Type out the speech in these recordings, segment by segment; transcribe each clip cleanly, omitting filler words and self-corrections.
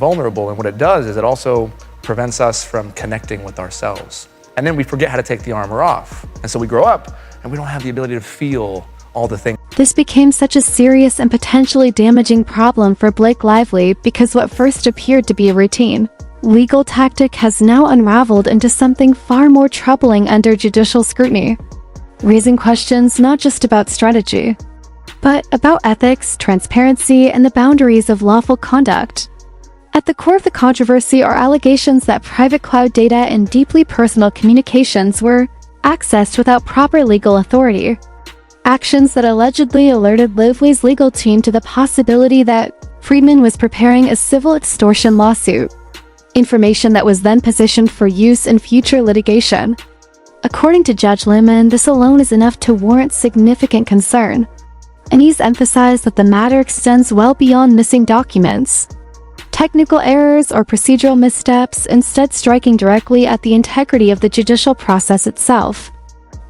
vulnerable, and what it does is it also prevents us from connecting with ourselves. And then we forget how to take the armor off. And so we grow up and we don't have the ability to feel all the things. This became such a serious and potentially damaging problem for Blake Lively because what first appeared to be a routine legal tactic has now unraveled into something far more troubling under judicial scrutiny, raising questions not just about strategy, but about ethics, transparency, and the boundaries of lawful conduct. At the core of the controversy are allegations that private cloud data and deeply personal communications were accessed without proper legal authority. Actions that allegedly alerted Lively's legal team to the possibility that Friedman was preparing a civil extortion lawsuit. Information that was then positioned for use in future litigation. According to Judge Lemon, this alone is enough to warrant significant concern. And he's emphasized that the matter extends well beyond missing documents, technical errors, or procedural missteps, instead striking directly at the integrity of the judicial process itself.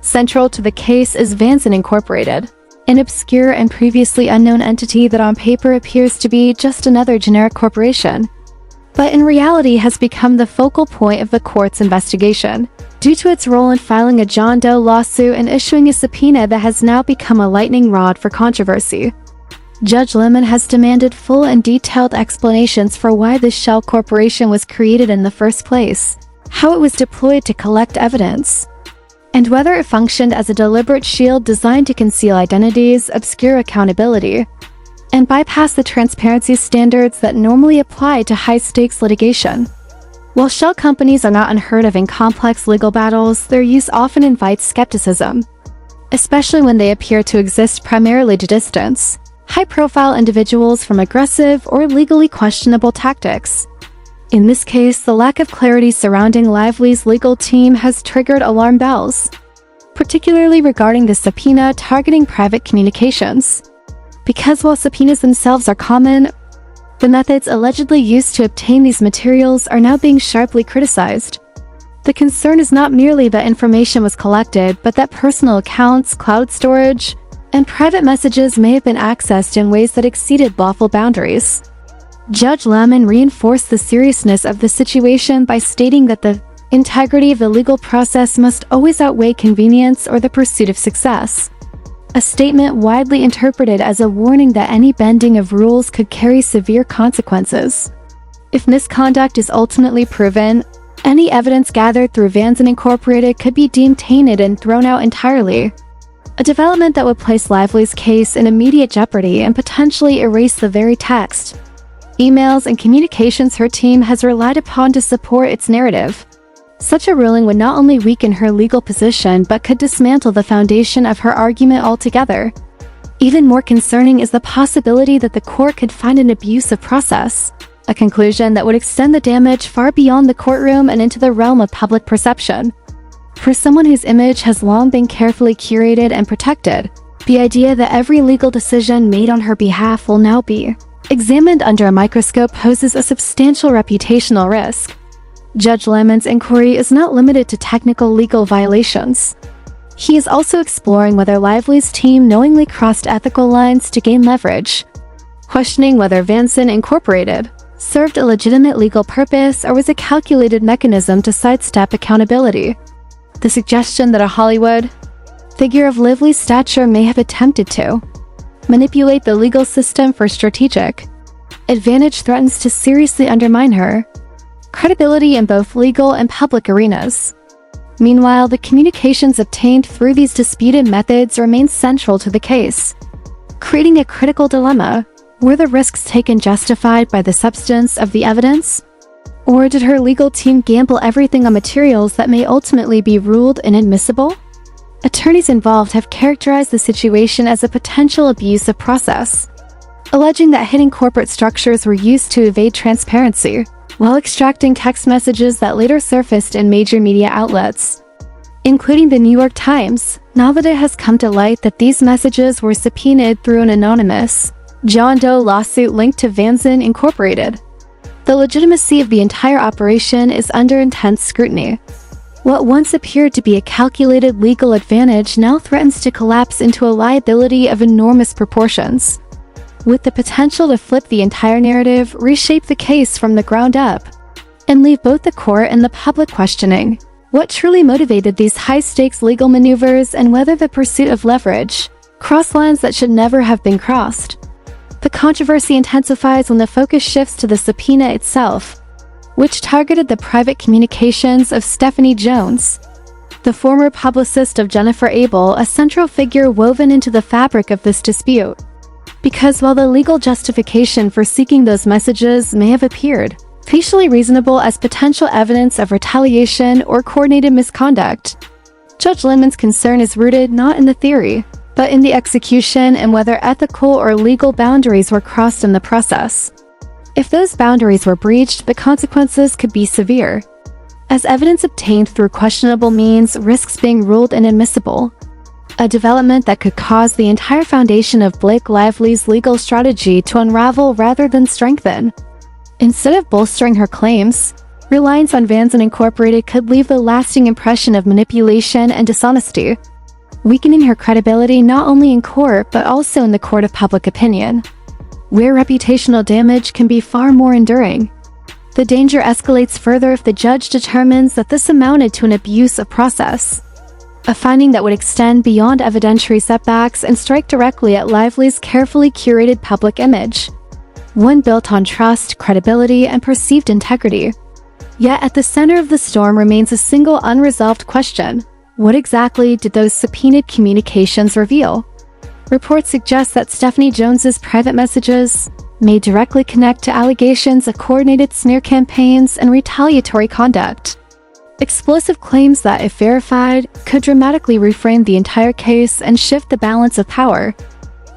Central to the case is Vanson Incorporated, an obscure and previously unknown entity that on paper appears to be just another generic corporation, but in reality has become the focal point of the court's investigation, due to its role in filing a John Doe lawsuit and issuing a subpoena that has now become a lightning rod for controversy. Judge Lemon has demanded full and detailed explanations for why this shell corporation was created in the first place, how it was deployed to collect evidence, and whether it functioned as a deliberate shield designed to conceal identities, obscure accountability, and bypass the transparency standards that normally apply to high-stakes litigation. While shell companies are not unheard of in complex legal battles, their use often invites skepticism, especially when they appear to exist primarily to distance high-profile individuals from aggressive or legally questionable tactics. In this case, the lack of clarity surrounding Lively's legal team has triggered alarm bells, particularly regarding the subpoena targeting private communications. Because while subpoenas themselves are common, the methods allegedly used to obtain these materials are now being sharply criticized. The concern is not merely that information was collected, but that personal accounts, cloud storage, and private messages may have been accessed in ways that exceeded lawful boundaries. Judge Lemon reinforced the seriousness of the situation by stating that the integrity of the legal process must always outweigh convenience or the pursuit of success. A statement widely interpreted as a warning that any bending of rules could carry severe consequences. If misconduct is ultimately proven, any evidence gathered through Vanson Incorporated could be deemed tainted and thrown out entirely. A development that would place Lively's case in immediate jeopardy and potentially erase the very text, emails, and communications her team has relied upon to support its narrative. Such a ruling would not only weaken her legal position but could dismantle the foundation of her argument altogether. Even more concerning is the possibility that the court could find an abuse of process, a conclusion that would extend the damage far beyond the courtroom and into the realm of public perception. For someone whose image has long been carefully curated and protected, the idea that every legal decision made on her behalf will now be examined under a microscope poses a substantial reputational risk. Judge Lemon's inquiry is not limited to technical legal violations. He is also exploring whether Lively's team knowingly crossed ethical lines to gain leverage, questioning whether Vanson Incorporated served a legitimate legal purpose or was a calculated mechanism to sidestep accountability. The suggestion that a Hollywood figure of Lively's stature may have attempted to manipulate the legal system for strategic advantage threatens to seriously undermine her credibility in both legal and public arenas. Meanwhile, the communications obtained through these disputed methods remain central to the case, creating a critical dilemma. Were the risks taken justified by the substance of the evidence? Or did her legal team gamble everything on materials that may ultimately be ruled inadmissible? Attorneys involved have characterized the situation as a potential abuse of process, alleging that hidden corporate structures were used to evade transparency, while extracting text messages that later surfaced in major media outlets, including the New York Times, now that it has come to light that these messages were subpoenaed through an anonymous John Doe lawsuit linked to Vanson Incorporated. The legitimacy of the entire operation is under intense scrutiny. What once appeared to be a calculated legal advantage now threatens to collapse into a liability of enormous proportions. with the potential to flip the entire narrative, reshape the case from the ground up, and leave both the court and the public questioning what truly motivated these high-stakes legal maneuvers and whether the pursuit of leverage crossed lines that should never have been crossed. The controversy intensifies when the focus shifts to the subpoena itself, which targeted the private communications of Stephanie Jones, the former publicist of Jennifer Abel, a central figure woven into the fabric of this dispute. Because while the legal justification for seeking those messages may have appeared facially reasonable as potential evidence of retaliation or coordinated misconduct, Judge Lindeman's concern is rooted not in the theory, but in the execution and whether ethical or legal boundaries were crossed in the process. If those boundaries were breached, the consequences could be severe, as evidence obtained through questionable means risks being ruled inadmissible, a development that could cause the entire foundation of Blake Lively's legal strategy to unravel rather than strengthen. Instead of bolstering her claims, reliance on Van Zandt Incorporated could leave the lasting impression of manipulation and dishonesty, weakening her credibility not only in court but also in the court of public opinion, where reputational damage can be far more enduring. The danger escalates further if the judge determines that this amounted to an abuse of process, a finding that would extend beyond evidentiary setbacks and strike directly at Lively's carefully curated public image, one built on trust, credibility, and perceived integrity. Yet at the center of the storm remains a single unresolved question: what exactly did those subpoenaed communications reveal? Reports suggest that Stephanie Jones's private messages may directly connect to allegations of coordinated smear campaigns and retaliatory conduct. Explosive claims that, if verified, could dramatically reframe the entire case and shift the balance of power.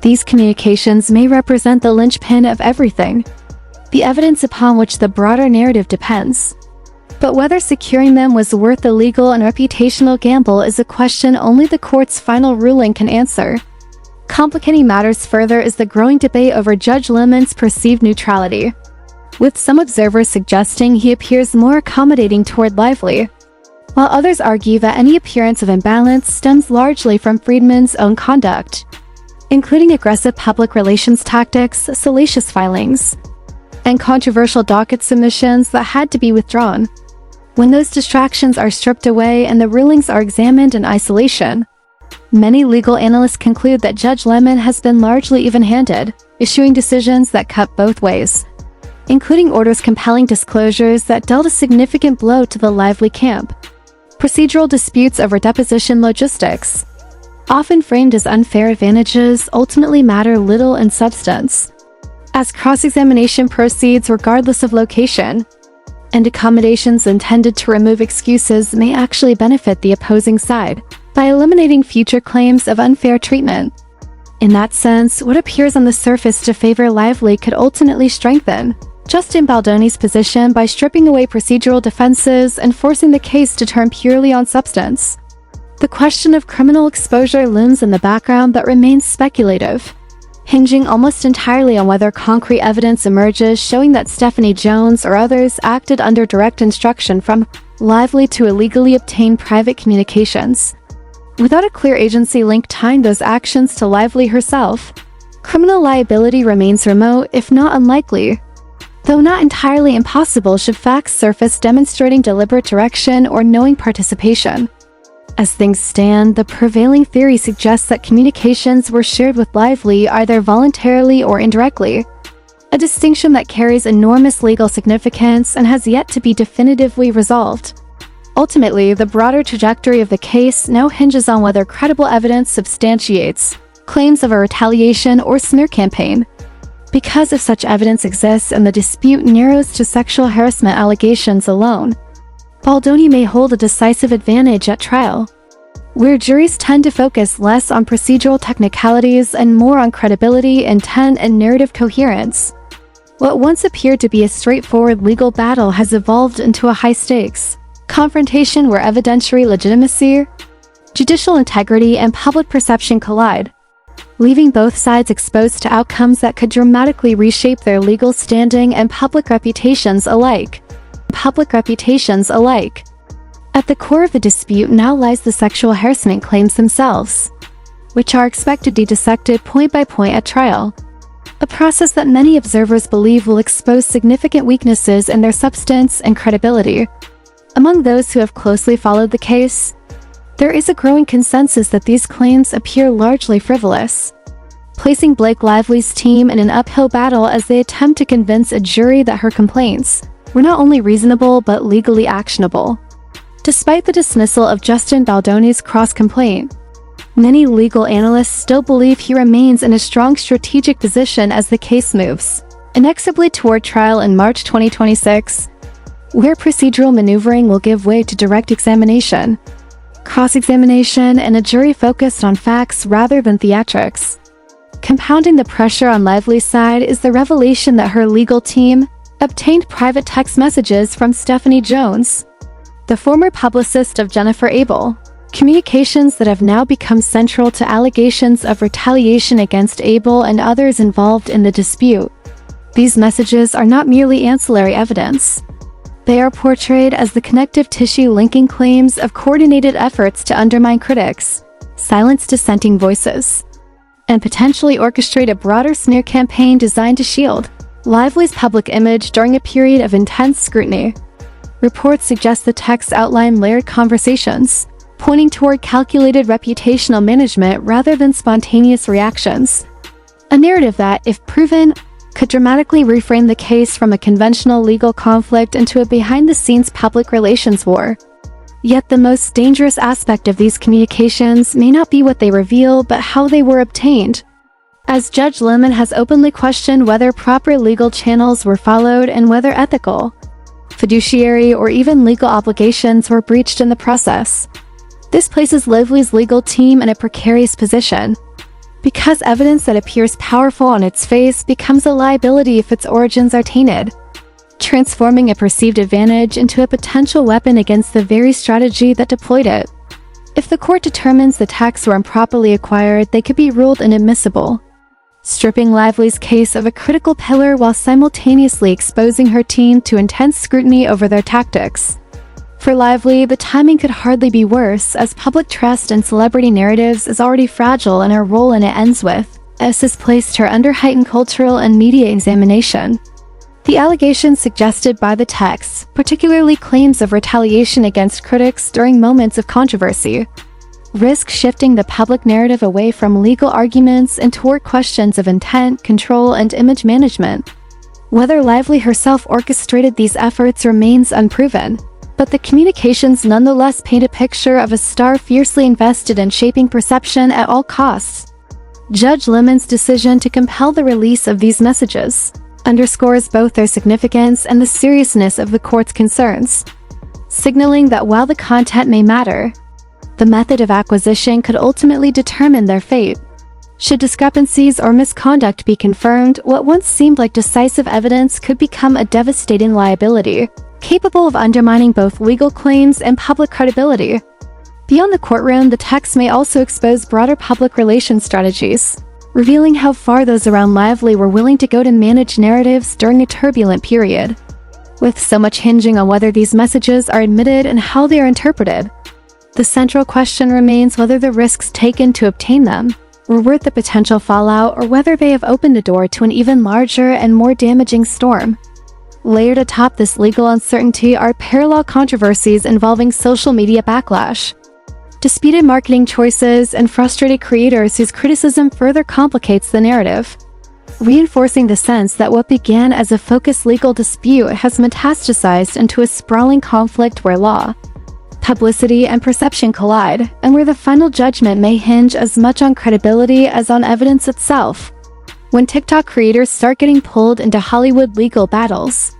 These communications may represent the linchpin of everything, the evidence upon which the broader narrative depends. But whether securing them was worth the legal and reputational gamble is a question only the court's final ruling can answer. Complicating matters further is the growing debate over Judge Lindeman's perceived neutrality, with some observers suggesting he appears more accommodating toward Lively, while others argue that any appearance of imbalance stems largely from Friedman's own conduct, including aggressive public relations tactics, salacious filings, and controversial docket submissions that had to be withdrawn. When those distractions are stripped away and the rulings are examined in isolation, many legal analysts conclude that Judge Lindeman has been largely even-handed, issuing decisions that cut both ways, including orders compelling disclosures that dealt a significant blow to the Lively camp. Procedural disputes over deposition logistics, often framed as unfair advantages, ultimately matter little in substance, as cross-examination proceeds regardless of location, and accommodations intended to remove excuses may actually benefit the opposing side by eliminating future claims of unfair treatment. In that sense, what appears on the surface to favor Lively could ultimately strengthen Justin Baldoni's position by stripping away procedural defenses and forcing the case to turn purely on substance. The question of criminal exposure looms in the background but remains speculative, hinging almost entirely on whether concrete evidence emerges showing that Stephanie Jones or others acted under direct instruction from Lively to illegally obtain private communications. Without a clear agency link tying those actions to Lively herself, criminal liability remains remote, if not unlikely, though not entirely impossible should facts surface demonstrating deliberate direction or knowing participation. As things stand, the prevailing theory suggests that communications were shared with Lively either voluntarily or indirectly, a distinction that carries enormous legal significance and has yet to be definitively resolved. Ultimately, the broader trajectory of the case now hinges on whether credible evidence substantiates claims of a retaliation or smear campaign. Because if such evidence exists and the dispute narrows to sexual harassment allegations alone, Baldoni may hold a decisive advantage at trial, where juries tend to focus less on procedural technicalities and more on credibility, intent, and narrative coherence. What once appeared to be a straightforward legal battle has evolved into a high-stakes confrontation where evidentiary legitimacy, judicial integrity, and public perception collide, leaving both sides exposed to outcomes that could dramatically reshape their legal standing and public reputations alike. At the core of the dispute now lies the sexual harassment claims themselves, which are expected to be dissected point by point at trial. a process that many observers believe will expose significant weaknesses in their substance and credibility. Among those who have closely followed the case, there is a growing consensus that these claims appear largely frivolous, placing Blake Lively's team in an uphill battle as they attempt to convince a jury that her complaints were not only reasonable but legally actionable. Despite the dismissal of Justin Baldoni's cross-complaint, many legal analysts still believe he remains in a strong strategic position as the case moves inexorably toward trial in March 2026, where procedural maneuvering will give way to direct examination, cross-examination, and a jury focused on facts rather than theatrics. Compounding the pressure on Lively's side is the revelation that her legal team obtained private text messages from Stephanie Jones, the former publicist of Jennifer Abel, communications that have now become central to allegations of retaliation against Abel and others involved in the dispute. These messages are not merely ancillary evidence. They are portrayed as the connective tissue linking claims of coordinated efforts to undermine critics, silence dissenting voices, and potentially orchestrate a broader smear campaign designed to shield Lively's public image during a period of intense scrutiny. Reports suggest the texts outline layered conversations, pointing toward calculated reputational management rather than spontaneous reactions. A narrative that, if proven, could dramatically reframe the case from a conventional legal conflict into a behind-the-scenes public relations war. Yet the most dangerous aspect of these communications may not be what they reveal, but how they were obtained. As Judge Lemon has openly questioned whether proper legal channels were followed and whether ethical, fiduciary, or even legal obligations were breached in the process. This places Lively's legal team in a precarious position, because evidence that appears powerful on its face becomes a liability if its origins are tainted, transforming a perceived advantage into a potential weapon against the very strategy that deployed it. If the court determines the texts were improperly acquired, they could be ruled inadmissible, stripping Lively's case of a critical pillar while simultaneously exposing her team to intense scrutiny over their tactics. For Lively, the timing could hardly be worse, as public trust in celebrity narratives is already fragile and her role in it ends with has placed her under heightened cultural and media examination. The allegations suggested by the texts, particularly claims of retaliation against critics during moments of controversy, risk shifting the public narrative away from legal arguments and toward questions of intent, control, and image management. Whether Lively herself orchestrated these efforts remains unproven, but the communications nonetheless paint a picture of a star fiercely invested in shaping perception at all costs. Judge Lemon's decision to compel the release of these messages underscores both their significance and the seriousness of the court's concerns, signaling that while the content may matter, the method of acquisition could ultimately determine their fate. Should discrepancies or misconduct be confirmed, what once seemed like decisive evidence could become a devastating liability, capable of undermining both legal claims and public credibility. Beyond the courtroom, the text may also expose broader public relations strategies, revealing how far those around Lively were willing to go to manage narratives during a turbulent period. With so much hinging on whether these messages are admitted and how they are interpreted, the central question remains whether the risks taken to obtain them were worth the potential fallout, or whether they have opened the door to an even larger and more damaging storm. Layered atop this legal uncertainty are parallel controversies involving social media backlash, disputed marketing choices, and frustrated creators whose criticism further complicates the narrative, reinforcing the sense that what began as a focused legal dispute has metastasized into a sprawling conflict where law, publicity, and perception collide, and where the final judgment may hinge as much on credibility as on evidence itself. When TikTok creators start getting pulled into Hollywood legal battles,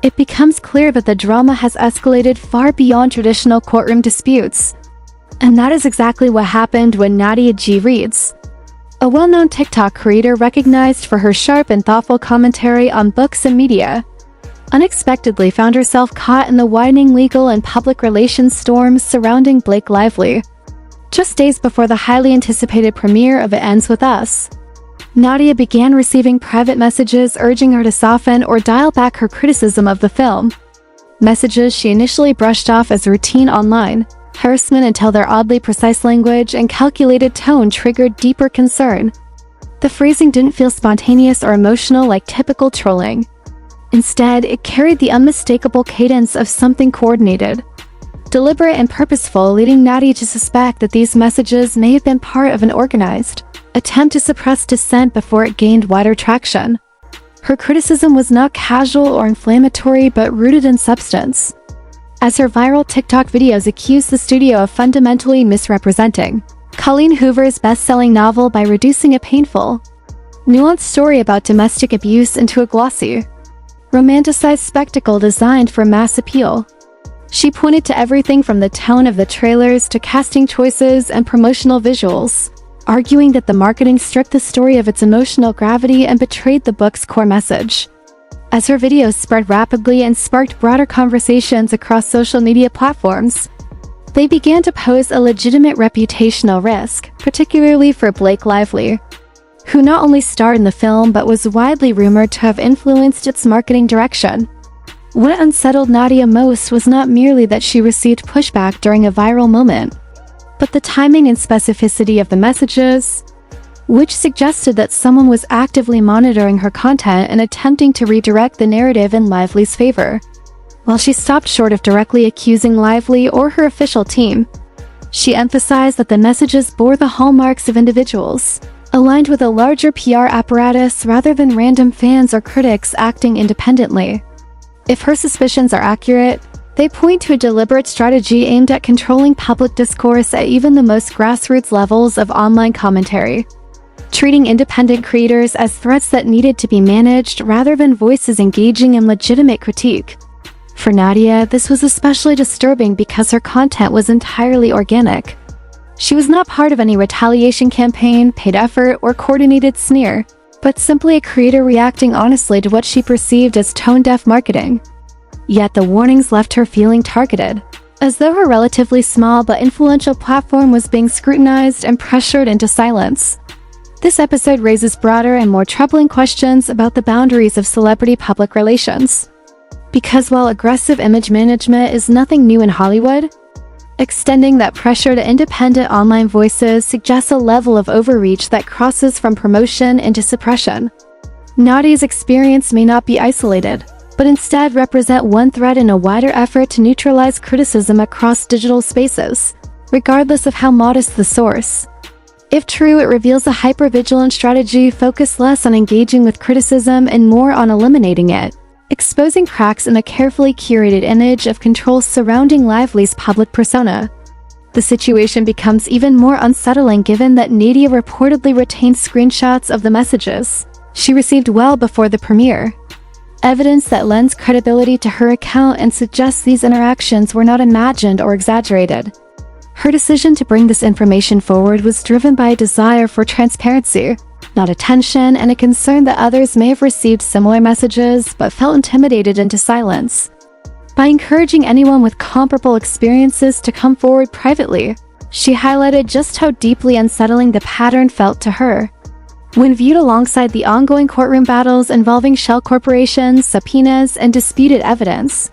it becomes clear that the drama has escalated far beyond traditional courtroom disputes. And that is exactly what happened when Nadia G. Reads, a well-known TikTok creator recognized for her sharp and thoughtful commentary on books and media, unexpectedly found herself caught in the widening legal and public relations storms surrounding Blake Lively. Just days before the highly anticipated premiere of It Ends With Us, Nadia began receiving private messages urging her to soften or dial back her criticism of the film. Messages she initially brushed off as routine online harassment until their oddly precise language and calculated tone triggered deeper concern. The phrasing didn't feel spontaneous or emotional like typical trolling. Instead, it carried the unmistakable cadence of something coordinated, deliberate and purposeful, leading Nadia to suspect that these messages may have been part of an organized attempt to suppress dissent before it gained wider traction. Her criticism was not casual or inflammatory, but rooted in substance, as her viral TikTok videos accused the studio of fundamentally misrepresenting Colleen Hoover's best-selling novel by reducing a painful, nuanced story about domestic abuse into a glossy, romanticized spectacle designed for mass appeal. She pointed to everything from the tone of the trailers to casting choices and promotional visuals, arguing that the marketing stripped the story of its emotional gravity and betrayed the book's core message. As her videos spread rapidly and sparked broader conversations across social media platforms, they began to pose a legitimate reputational risk, particularly for Blake Lively, who not only starred in the film but was widely rumored to have influenced its marketing direction. What unsettled Nadia most was not merely that she received pushback during a viral moment, but the timing and specificity of the messages, which suggested that someone was actively monitoring her content and attempting to redirect the narrative in Lively's favor. While she stopped short of directly accusing Lively or her official team, she emphasized that the messages bore the hallmarks of individuals, aligned with a larger PR apparatus rather than random fans or critics acting independently. If her suspicions are accurate, they point to a deliberate strategy aimed at controlling public discourse at even the most grassroots levels of online commentary, treating independent creators as threats that needed to be managed rather than voices engaging in legitimate critique. For Nadia, this was especially disturbing because her content was entirely organic. She was not part of any retaliation campaign, paid effort, or coordinated sneer, but simply a creator reacting honestly to what she perceived as tone-deaf marketing. Yet the warnings left her feeling targeted, as though her relatively small but influential platform was being scrutinized and pressured into silence. This episode raises broader and more troubling questions about the boundaries of celebrity public relations. Because while aggressive image management is nothing new in Hollywood, extending that pressure to independent online voices suggests a level of overreach that crosses from promotion into suppression. Nadia's experience may not be isolated, but instead represent one thread in a wider effort to neutralize criticism across digital spaces, regardless of how modest the source. If true, it reveals a hyper-vigilant strategy focused less on engaging with criticism and more on eliminating it, exposing cracks in a carefully curated image of control surrounding Lively's public persona. The situation becomes even more unsettling given that Nadia reportedly retained screenshots of the messages she received well before the premiere, evidence that lends credibility to her account and suggests these interactions were not imagined or exaggerated. Her decision to bring this information forward was driven by a desire for transparency, not attention, and a concern that others may have received similar messages but felt intimidated into silence. By encouraging anyone with comparable experiences to come forward privately, she highlighted just how deeply unsettling the pattern felt to her. When viewed alongside the ongoing courtroom battles involving shell corporations, subpoenas, and disputed evidence,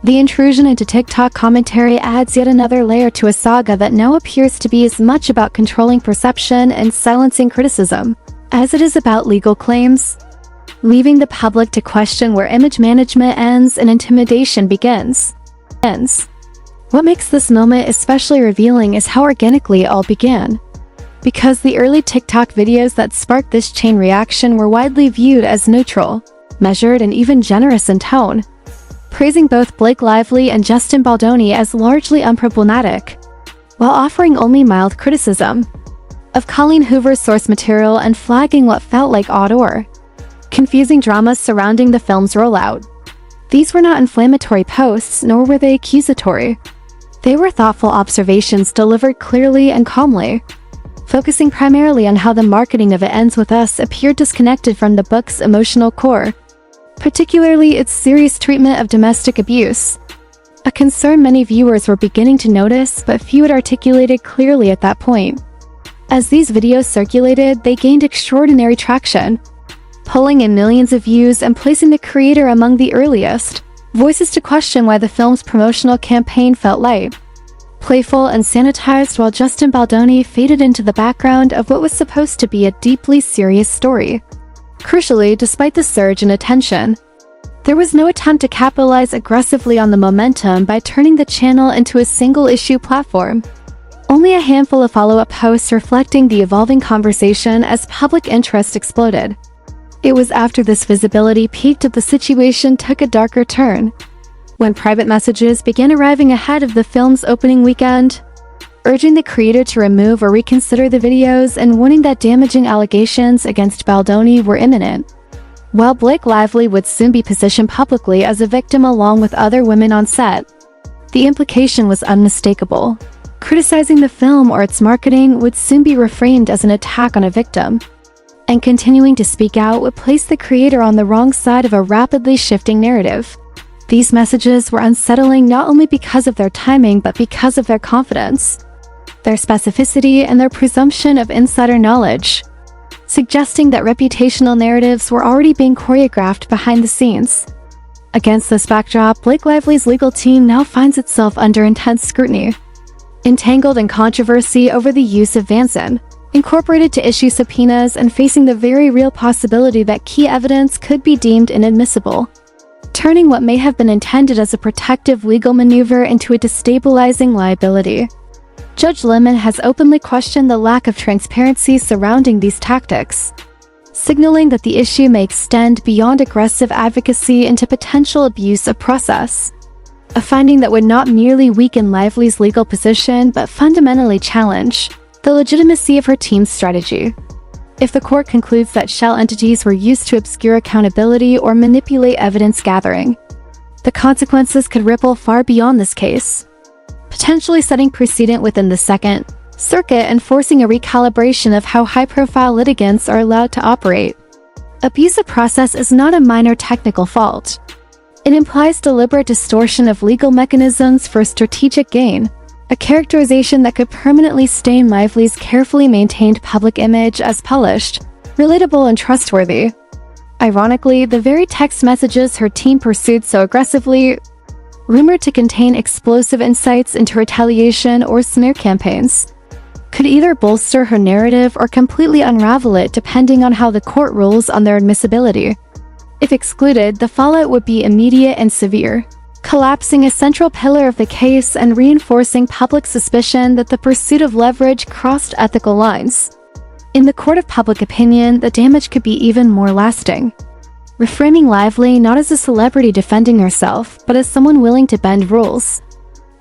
the intrusion into TikTok commentary adds yet another layer to a saga that now appears to be as much about controlling perception and silencing criticism as it is about legal claims, leaving the public to question where image management ends and intimidation begins. What makes this moment especially revealing is how organically it all began. Because the early TikTok videos that sparked this chain reaction were widely viewed as neutral, measured, and even generous in tone, praising both Blake Lively and Justin Baldoni as largely unproblematic, while offering only mild criticism of Colleen Hoover's source material and flagging what felt like odd or confusing dramas surrounding the film's rollout. These were not inflammatory posts, nor were they accusatory. They were thoughtful observations delivered clearly and calmly, focusing primarily on how the marketing of It Ends With Us appeared disconnected from the book's emotional core, particularly its serious treatment of domestic abuse, a concern many viewers were beginning to notice but few had articulated clearly at that point. As these videos circulated, they gained extraordinary traction, pulling in millions of views and placing the creator among the earliest voices to question why the film's promotional campaign felt light. playful and sanitized, while Justin Baldoni faded into the background of what was supposed to be a deeply serious story. Crucially, despite the surge in attention, there was no attempt to capitalize aggressively on the momentum by turning the channel into a single-issue platform. Only a handful of follow-up posts reflecting the evolving conversation as public interest exploded. It was after this visibility peaked that the situation took a darker turn, when private messages began arriving ahead of the film's opening weekend, urging the creator to remove or reconsider the videos and warning that damaging allegations against Baldoni were imminent. While Blake Lively would soon be positioned publicly as a victim along with other women on set, the implication was unmistakable. Criticizing the film or its marketing would soon be reframed as an attack on a victim, and continuing to speak out would place the creator on the wrong side of a rapidly shifting narrative. These messages were unsettling not only because of their timing but because of their confidence, their specificity, and their presumption of insider knowledge, suggesting that reputational narratives were already being choreographed behind the scenes. Against this backdrop, Blake Lively's legal team now finds itself under intense scrutiny, entangled in controversy over the use of Vanson, incorporated to issue subpoenas, and facing the very real possibility that key evidence could be deemed inadmissible, turning what may have been intended as a protective legal maneuver into a destabilizing liability. Judge Lemon has openly questioned the lack of transparency surrounding these tactics, signaling that the issue may extend beyond aggressive advocacy into potential abuse of process, a finding that would not merely weaken Lively's legal position but fundamentally challenge the legitimacy of her team's strategy. If the court concludes that shell entities were used to obscure accountability or manipulate evidence gathering, the consequences could ripple far beyond this case, potentially setting precedent within the Second Circuit and forcing a recalibration of how high-profile litigants are allowed to operate. Abuse of process is not a minor technical fault. It implies deliberate distortion of legal mechanisms for strategic gain, a characterization that could permanently stain Lively's carefully maintained public image as polished, relatable, and trustworthy. Ironically, the very text messages her team pursued so aggressively, rumored to contain explosive insights into retaliation or smear campaigns, could either bolster her narrative or completely unravel it depending on how the court rules on their admissibility. If excluded, the fallout would be immediate and severe, collapsing a central pillar of the case and reinforcing public suspicion that the pursuit of leverage crossed ethical lines. In the court of public opinion, the damage could be even more lasting, reframing Lively not as a celebrity defending herself, but as someone willing to bend rules,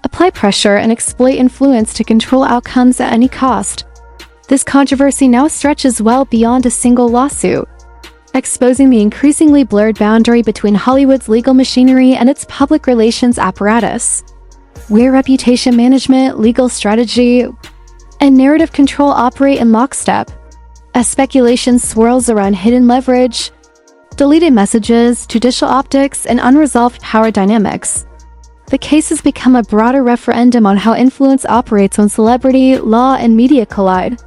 apply pressure, and exploit influence to control outcomes at any cost. This controversy now stretches well beyond a single lawsuit, exposing the increasingly blurred boundary between Hollywood's legal machinery and its public relations apparatus, where reputation management, legal strategy, and narrative control operate in lockstep. As speculation swirls around hidden leverage, deleted messages, judicial optics, and unresolved power dynamics, the case has become a broader referendum on how influence operates when celebrity, law, and media collide.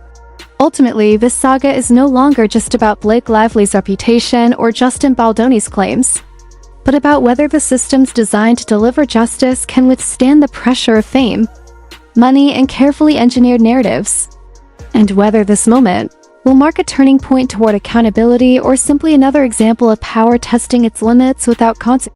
Ultimately, this saga is no longer just about Blake Lively's reputation or Justin Baldoni's claims, but about whether the systems designed to deliver justice can withstand the pressure of fame, money, and carefully engineered narratives, and whether this moment will mark a turning point toward accountability or simply another example of power testing its limits without consequence.